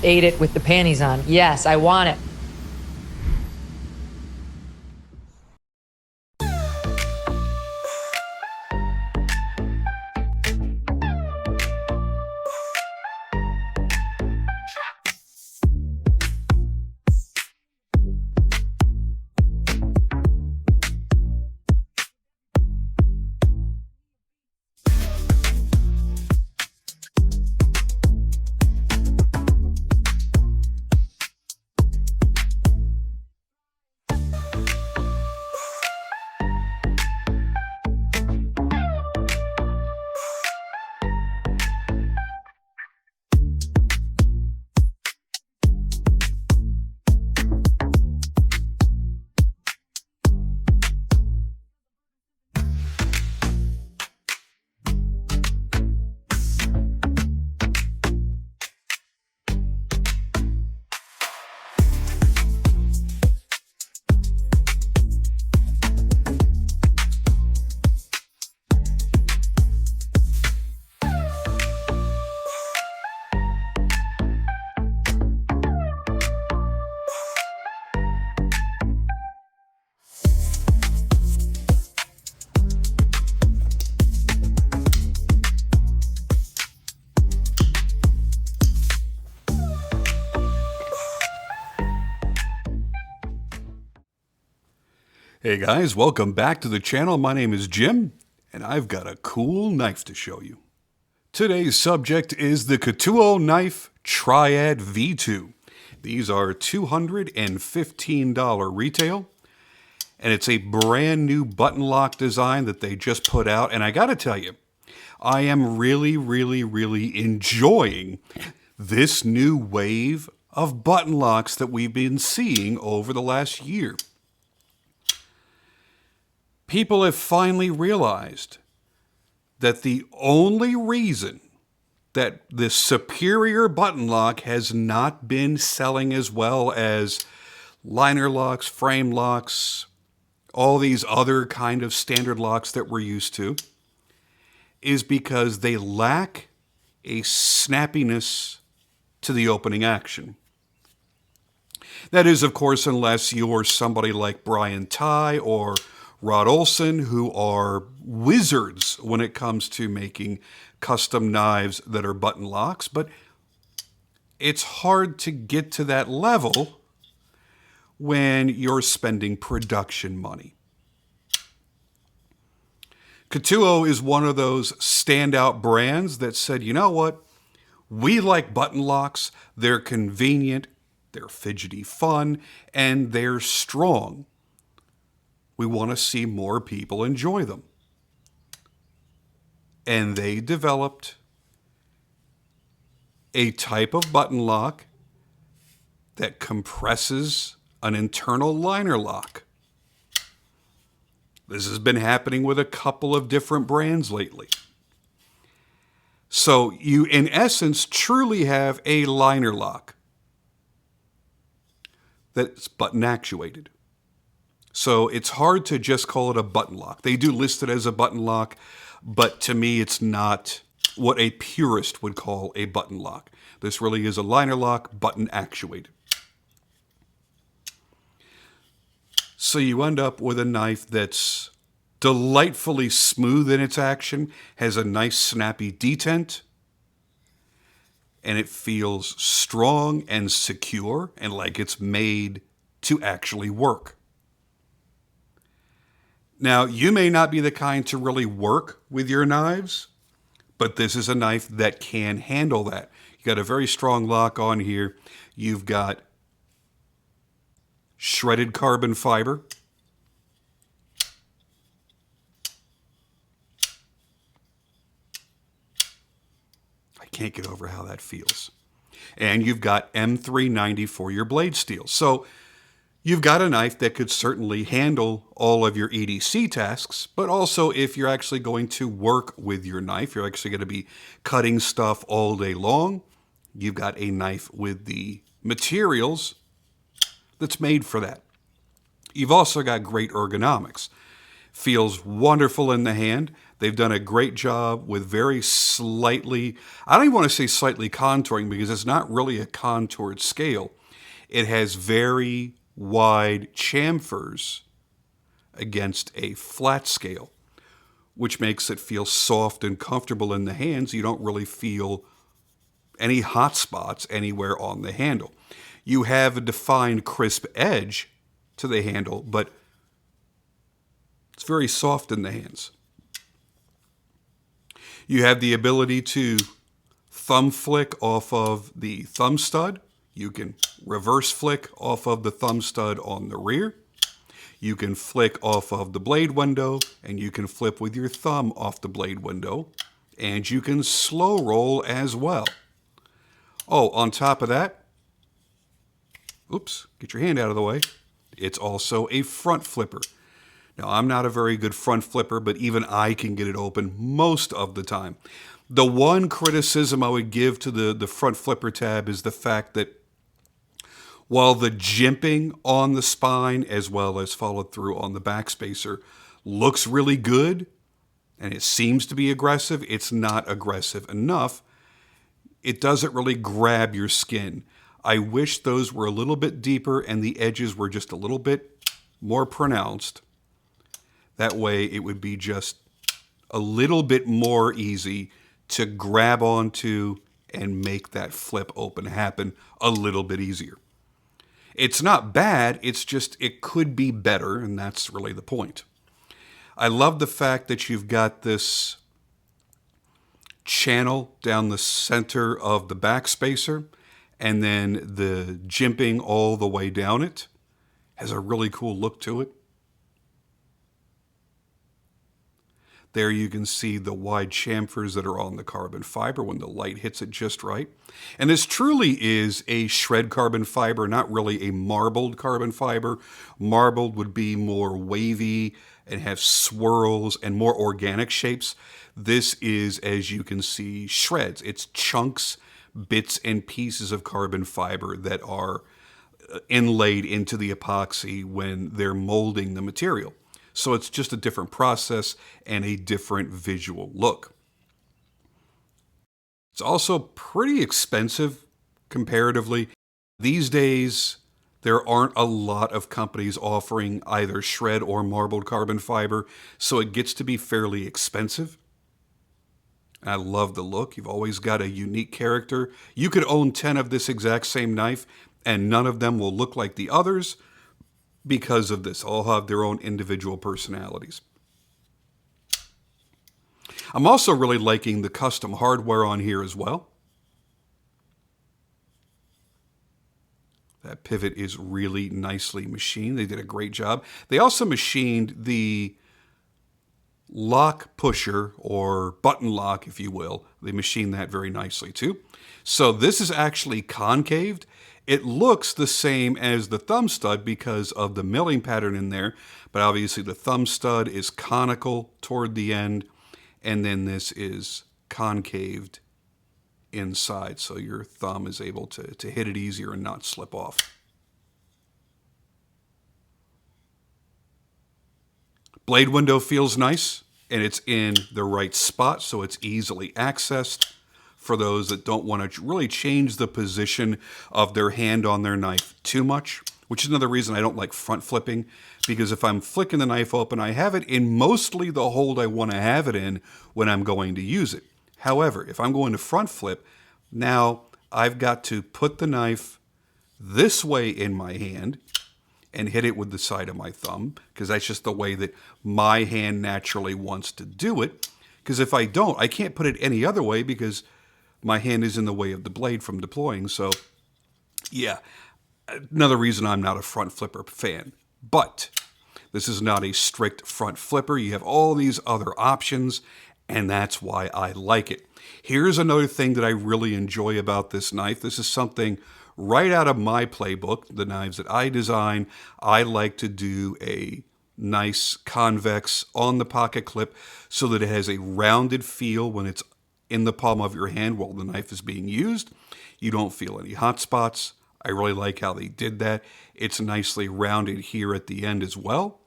ate it with the panties on. Yes, I want it. Hey guys, welcome back to the channel. My name is Jim, and I've got a cool knife to show you. Today's subject is the Ketuo knife Triad V2. These are $215 retail, and it's a brand new button lock design that they just put out. And I gotta tell you, I am really enjoying this new wave of button locks that we've been seeing over the last year. People have finally realized that the only reason that this superior button lock has not been selling as well as liner locks, frame locks, all these other kind of standard locks that we're used to, is because they lack a snappiness to the opening action. That is, of course, unless you're somebody like Brian Ty or Rod Olson, who are wizards when it comes to making custom knives that are button locks, but it's hard to get to that level when you're spending production money. Ketuo is one of those standout brands that said, you know what? We like button locks. They're convenient, they're fidgety fun, and they're strong. We want to see more people enjoy them. And they developed a type of button lock that compresses an internal liner lock. This has been happening with a couple of different brands lately. So you, in essence, truly have a liner lock that's button actuated. So it's hard to just call it a button lock. They do list it as a button lock, but to me it's not what a purist would call a button lock. This really is a liner lock, button actuated. So you end up with a knife that's delightfully smooth in its action, has a nice snappy detent, and it feels strong and secure and like it's made to actually work. Now, you may not be the kind to really work with your knives, but this is a knife that can handle that. You got a very strong lock on here. You've got shredded carbon fiber. I can't get over how that feels. And you've got M390 for your blade steel. So you've got a knife that could certainly handle all of your EDC tasks, but also if you're actually going to work with your knife, you're actually going to be cutting stuff all day long, you've got a knife with the materials that's made for that. You've also got great ergonomics. Feels wonderful in the hand. They've done a great job with very slightly, I don't even want to say slightly contouring because it's not really a contoured scale. It has very wide chamfers against a flat scale, which makes it feel soft and comfortable in the hands. You don't really feel any hot spots anywhere on the handle. You have a defined crisp edge to the handle, but it's very soft in the hands. You have the ability to thumb flick off of the thumb stud. You can reverse flick off of the thumb stud on the rear. You can flick off of the blade window, and you can flip with your thumb off the blade window, and you can slow roll as well. Oh, on top of that, oops, get your hand out of the way. It's also a front flipper. Now, I'm not a very good front flipper, but even I can get it open most of the time. The one criticism I would give to the front flipper tab is the fact that while the jimping on the spine as well as followed through on the backspacer looks really good and it seems to be aggressive, it's not aggressive enough. It doesn't really grab your skin. I wish those were a little bit deeper and the edges were just a little bit more pronounced. That way it would be just a little bit more easy to grab onto and make that flip open happen a little bit easier. It's not bad, it's just it could be better, and that's really the point. I love the fact that you've got this channel down the center of the backspacer, and then the jimping all the way down it has a really cool look to it. There you can see the wide chamfers that are on the carbon fiber when the light hits it just right. And this truly is a shred carbon fiber, not really a marbled carbon fiber. Marbled would be more wavy and have swirls and more organic shapes. This is, as you can see, shreds. It's chunks, bits and pieces of carbon fiber that are inlaid into the epoxy when they're molding the material. So it's just a different process and a different visual look. It's also pretty expensive comparatively. These days, there aren't a lot of companies offering either shred or marbled carbon fiber, so it gets to be fairly expensive. I love the look. You've always got a unique character. You could own 10 of this exact same knife, and none of them will look like the others, because of this. All have their own individual personalities. I'm also really liking the custom hardware on here as well. That pivot is really nicely machined. They did a great job. They also machined the lock pusher, or button lock, if you will. They machined that very nicely too. So this is actually concaved. It looks the same as the thumb stud because of the milling pattern in there, but obviously the thumb stud is conical toward the end, and then this is concaved inside, so your thumb is able to hit it easier and not slip off. Blade window feels nice, and it's in the right spot, so it's easily accessed for those that don't want to really change the position of their hand on their knife too much, which is another reason I don't like front flipping, because if I'm flicking the knife open, I have it in mostly the hold I want to have it in when I'm going to use it. However, if I'm going to front flip, now I've got to put the knife this way in my hand and hit it with the side of my thumb, because that's just the way that my hand naturally wants to do it. Because if I don't, I can't put it any other way because my hand is in the way of the blade from deploying. So yeah, another reason I'm not a front flipper fan. But this is not a strict front flipper. You have all these other options, and that's why I like it. Here's another thing that I really enjoy about this knife. This is something right out of my playbook, the knives that I design. I like to do a nice convex on the pocket clip so that it has a rounded feel when it's in the palm of your hand while the knife is being used. You don't feel any hot spots. I really like how they did that. It's nicely rounded here at the end as well.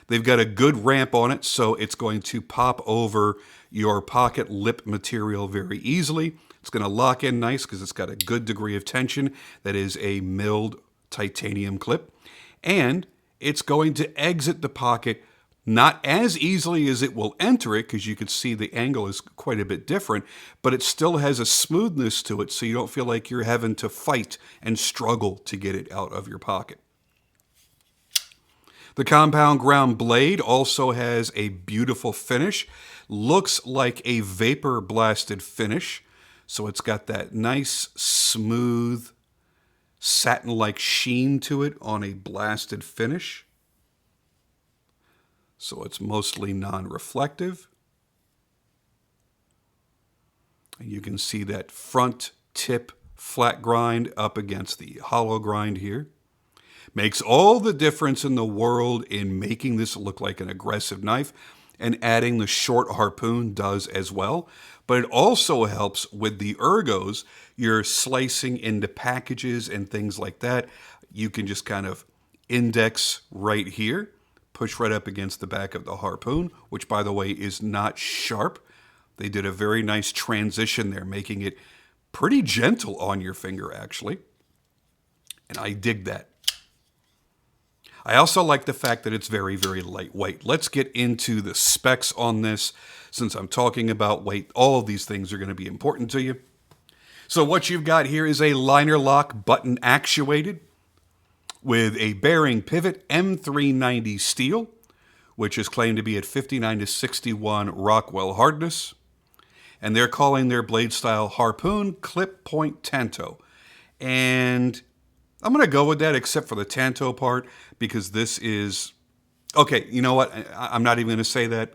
They've got a good ramp on it, so it's going to pop over your pocket lip material very easily. It's going to lock in nice because it's got a good degree of tension. That is a milled titanium clip. And it's going to exit the pocket not as easily as it will enter it, because you can see the angle is quite a bit different, but it still has a smoothness to it, so you don't feel like you're having to fight and struggle to get it out of your pocket. The compound ground blade also has a beautiful finish. Looks like a vapor blasted finish. So it's got that nice, smooth, satin-like sheen to it on a blasted finish. So it's mostly non-reflective. And you can see that front tip flat grind up against the hollow grind here. Makes all the difference in the world in making this look like an aggressive knife, and adding the short harpoon does as well. But it also helps with the ergos. You're slicing into packages and things like that. You can just kind of index right here, push right up against the back of the harpoon, which, by the way, is not sharp. They did a very nice transition there, making it pretty gentle on your finger, actually. And I dig that. I also like the fact that it's very, very lightweight. Let's get into the specs on this. Since I'm talking about weight, all of these things are going to be important to you. So what you've got here is a liner lock button actuated with a bearing pivot M390 steel, which is claimed to be at 59 to 61 Rockwell hardness. And they're calling their blade style harpoon clip point tanto. And I'm going to go with that, except for the tanto part, because this is... Okay, you know what? I'm not even going to say that.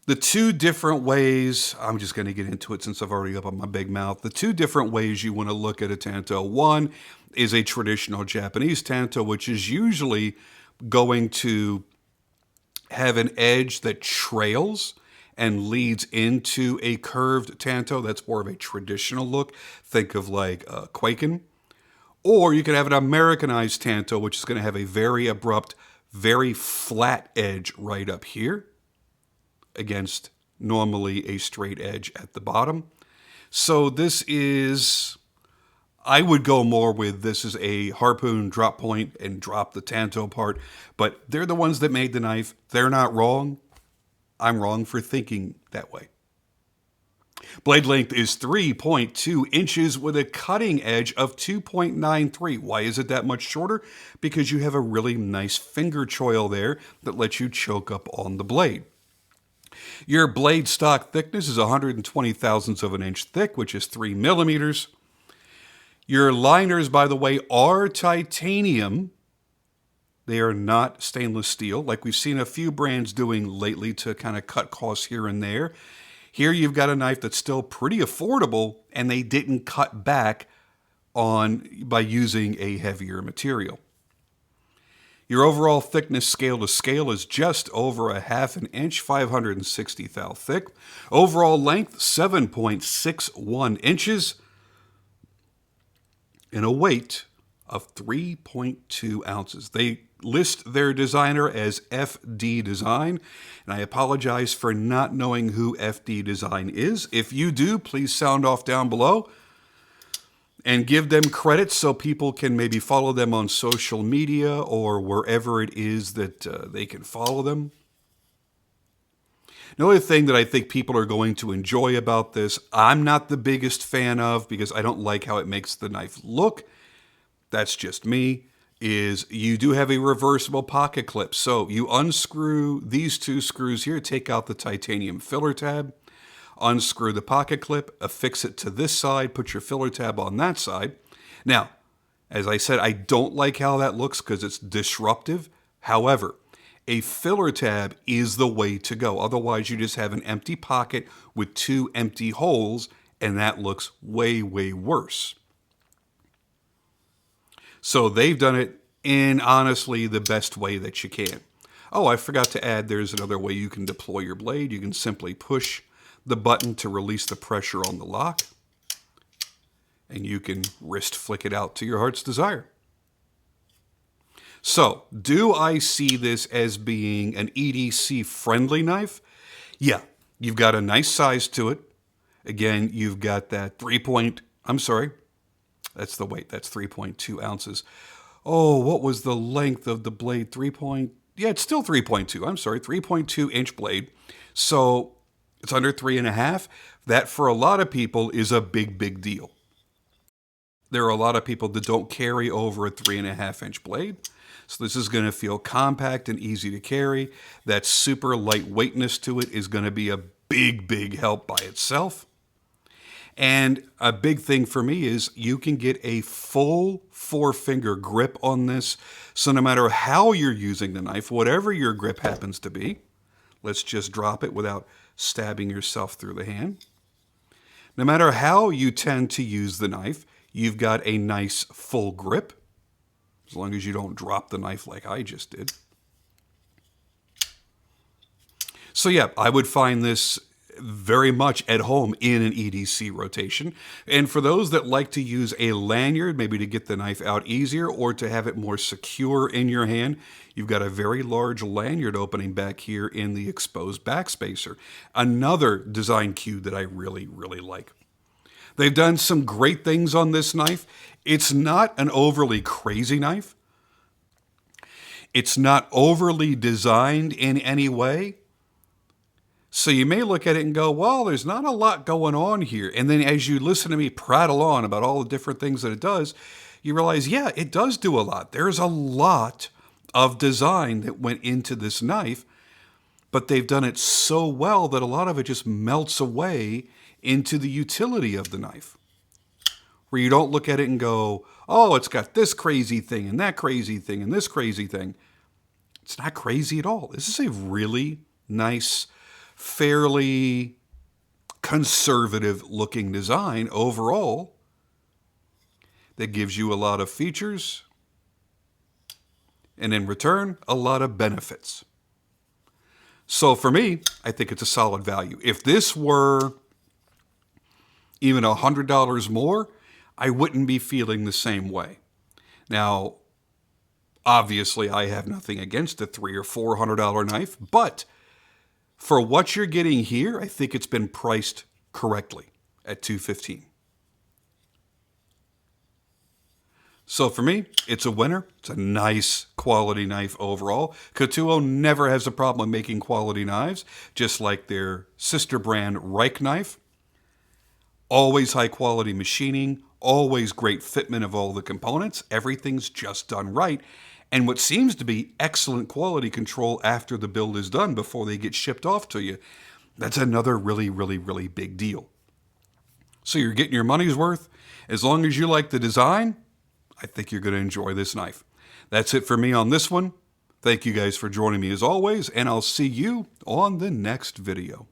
The two different ways, I'm just going to get into it since I've already opened my big mouth. The two different ways you want to look at a tanto. One is a traditional Japanese tanto, which is usually going to have an edge that trails and leads into a curved tanto. That's more of a traditional look. Think of like Quaken. Or you could have an Americanized tanto, which is going to have a very abrupt, very flat edge right up here against normally a straight edge at the bottom. So this is, I would go more with this is a harpoon drop point and drop the tanto part, but they're the ones that made the knife. They're not wrong. I'm wrong for thinking that way. Blade length is 3.2 inches with a cutting edge of 2.93. Why is it that much shorter? Because you have a really nice finger choil there that lets you choke up on the blade. Your blade stock thickness is 120 thousandths of an inch thick, which is 3 millimeters. Your liners, by the way, are titanium. They are not stainless steel, like we've seen a few brands doing lately to kind of cut costs here and there. Here you've got a knife that's still pretty affordable, and they didn't cut back on by using a heavier material. Your overall thickness scale to scale is just over a half an inch, 560 thou thick. Overall length, 7.61 inches. And a weight of 3.2 ounces. They list their designer as FD Design, and I apologize for not knowing who FD Design is. If you do, please sound off down below and give them credit so people can maybe follow them on social media or wherever it is that they can follow them. Another thing that I think people are going to enjoy about this, I'm not the biggest fan of because I don't like how it makes the knife look. That's just me. Is you do have a reversible pocket clip. So you unscrew these two screws here, take out the titanium filler tab, unscrew the pocket clip, affix it to this side, put your filler tab on that side. Now, as I said, I don't like how that looks because it's disruptive. However, a filler tab is the way to go. Otherwise, you just have an empty pocket with two empty holes, and that looks way, way worse. So they've done it in, honestly, the best way that you can. Oh, I forgot to add, there's another way you can deploy your blade. You can simply push the button to release the pressure on the lock, and you can wrist flick it out to your heart's desire. So, do I see this as being an EDC friendly knife? Yeah, you've got a nice size to it. Again, you've got that that's the weight, that's 3.2 ounces. Oh, what was the length of the blade? Yeah, it's still 3.2. I'm sorry, 3.2 inch blade. So it's under 3.5. That for a lot of people is a big, big deal. There are a lot of people that don't carry over a 3.5 inch blade. So this is going to feel compact and easy to carry. That super lightweightness to it is going to be a big, big help by itself. And a big thing for me is you can get a full 4-finger grip on this. So no matter how you're using the knife, whatever your grip happens to be, let's just drop it without stabbing yourself through the hand. No matter how you tend to use the knife, you've got a nice full grip, as long as you don't drop the knife like I just did. So yeah, I would find this very much at home in an EDC rotation. And for those that like to use a lanyard, maybe to get the knife out easier or to have it more secure in your hand, you've got a very large lanyard opening back here in the exposed backspacer. Another design cue that I really, really like. They've done some great things on this knife. It's not an overly crazy knife. It's not overly designed in any way. So you may look at it and go, well, there's not a lot going on here. And then as you listen to me prattle on about all the different things that it does, you realize, yeah, it does do a lot. There's a lot of design that went into this knife, but they've done it so well that a lot of it just melts away into the utility of the knife. Where you don't look at it and go, oh, it's got this crazy thing and that crazy thing and this crazy thing. It's not crazy at all. This is a really nice, fairly conservative looking design overall that gives you a lot of features and in return, a lot of benefits. So for me, I think it's a solid value. If this were even $100 more, I wouldn't be feeling the same way. Now, obviously, I have nothing against a $300 or $400 knife, but for what you're getting here, I think it's been priced correctly at $215. So for me, it's a winner. It's a nice quality knife overall. Ketuo never has a problem making quality knives, just like their sister brand Reich knife. Always high quality machining, always great fitment of all the components. Everything's just done right. And what seems to be excellent quality control after the build is done before they get shipped off to you. That's another really, really, really big deal. So you're getting your money's worth. As long as you like the design, I think you're going to enjoy this knife. That's it for me on this one. Thank you guys for joining me as always, and I'll see you on the next video.